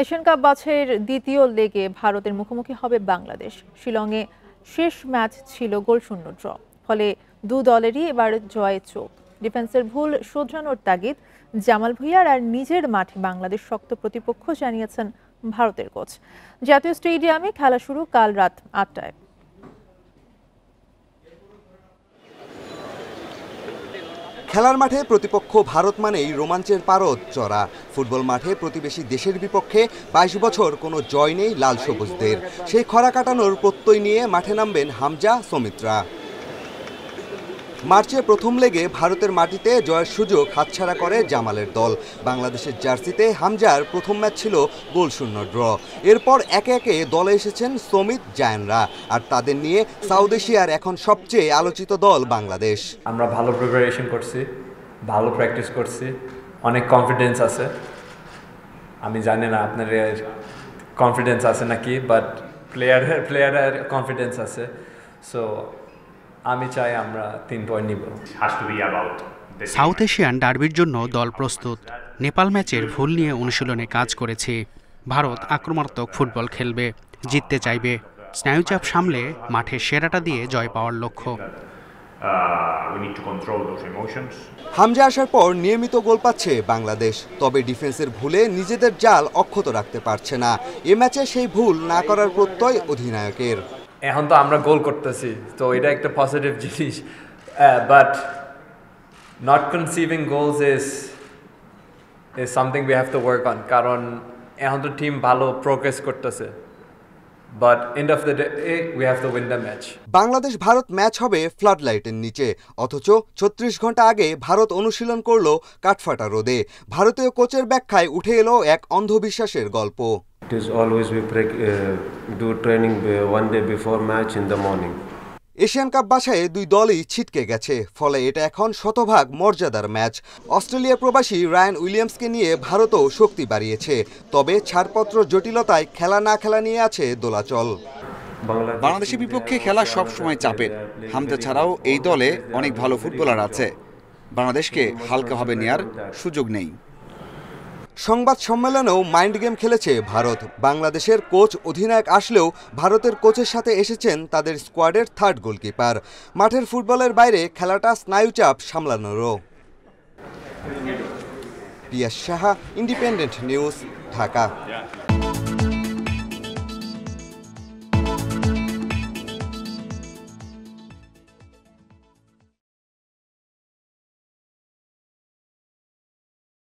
Asian cup বাছাইয়ের দ্বিতীয় লেগে ভারতের মুখোমুখি হবে বাংলাদেশ। শিলংয়ে শেষ ম্যাচ ছিল গোলশূন্য ড্র, ফলে দু দলেরই এবার জয়ে চোখ। ডিফেন্সের ভুল শোধরানোর তাগিদ জামাল ভুঁইয়ার, আর নিজের মাঠে বাংলাদেশ শক্ত প্রতিপক্ষ জানিয়েছেন ভারতের কোচ। জাতীয় স্টেডিয়ামে খেলা শুরু কাল রাত ৮টায়। খেলার মাঠে প্রতিপক্ষ ভারত মানেই রোমাঞ্চের পারদ চড়া। ফুটবল মাঠে প্রতিবেশী দেশের বিপক্ষে ২২ বছর কোনো জয় নেই লাল সবুজদের। সেই খরা কাটানোর প্রত্যয় নিয়ে মাঠে নামবেন হামজা, সৌমিত্রা। মার্চে প্রথম লেগে ভারতের মাটিতে জয়ের সুযোগ হাতছাড়া করে জামালের দল। বাংলাদেশের জার্সিতে হামজার প্রথম ম্যাচ ছিল গোলশূন্য ড্র। এরপর একে একে দলে এসেছেন সমিত, জায়ানরা, আর তাদের নিয়ে সাউথ এশিয়ার এখন সবচেয়ে আলোচিত দল বাংলাদেশ। আমরা ভালো প্রিপারেশন করছি, ভালো প্র্যাকটিস করছি, অনেক কনফিডেন্স আছে। আমি জানি না আপনার কনফিডেন্স আছে নাকি, বাট প্লেয়ারের কনফিডেন্স আছে। সো আমি চাই আমরা 3 পয়েন্ট নিব। সাউথ এশিয়ান ডার্বির জন্য দল প্রস্তুত। নেপাল ম্যাচের ভুল নিয়ে অনুশীলনে কাজ করেছি। ভারত আক্রমণাত্মক ফুটবল খেলবে, জিততে চাইবে। স্নায়ুচাপ সামলে মাঠে সেরাটা দিয়ে জয় পাওয়ার লক্ষ্য। হামজা আসার পর নিয়মিত গোল পাচ্ছে বাংলাদেশ, তবে ডিফেন্সের ভুলে নিজেদের জাল অক্ষত রাখতে পারছে না। এ ম্যাচে সেই ভুল না করার প্রত্যয় অধিনায়কের। এখন তো আমরা গোল করতেছি, তো এটা একটা পজিটিভ জিনিস, but not কনসিভিং goals is something we have to work on. কারণ এখন তো টিম ভালো প্রোগ্রেস করতেছে, but end of the day we have to win the match. Bangladesh Bharat match হবে ফ্লাড লাইটের নিচে, অথচ ৩৬ ঘন্টা আগে ভারত অনুশীলন করলো কাঠফাটা রোদে। ভারতীয় কোচের ব্যাখ্যায় উঠে এলো এক অন্ধবিশ্বাসের গল্প। It is always we do training one day before match in the morning. Asian cup বাছাইয়ে দুই দলই ছিটকে গেছে, ফলে এটা এখন শতভাগ মর্যাদার ম্যাচ। অস্ট্রেলিয়া প্রবাসী রায়ান উইলিয়ামসকে নিয়ে ভারতও শক্তি বাড়িয়েছে, তবে ছাড়পত্র জটিলতায় খেলা না খেলা নিয়ে আছে দোলাচল। বাংলাদেশের বিপক্ষে খেলা সবসময় চাপের। হামজা ছাড়াও এই দলে অনেক ভালো ফুটবলার আছে। বাংলাদেশকে হালকাভাবে নেয়ার সুযোগ নেই। সংবাদ সম্মেলনেও মাইন্ড গেম খেলেছে ভারত। বাংলাদেশের কোচ অধিনায়ক আসলেও ভারতের কোচের সাথে এসেছেন তাদের স্কোয়াডের থার্ড গোলকিপার। মাঠের ফুটবলের বাইরে খেলাটা স্নায়ুচাপ সামলানোরও। পিয়াস সাহা, ইন্ডিপেন্ডেন্ট নিউজ, ঢাকা।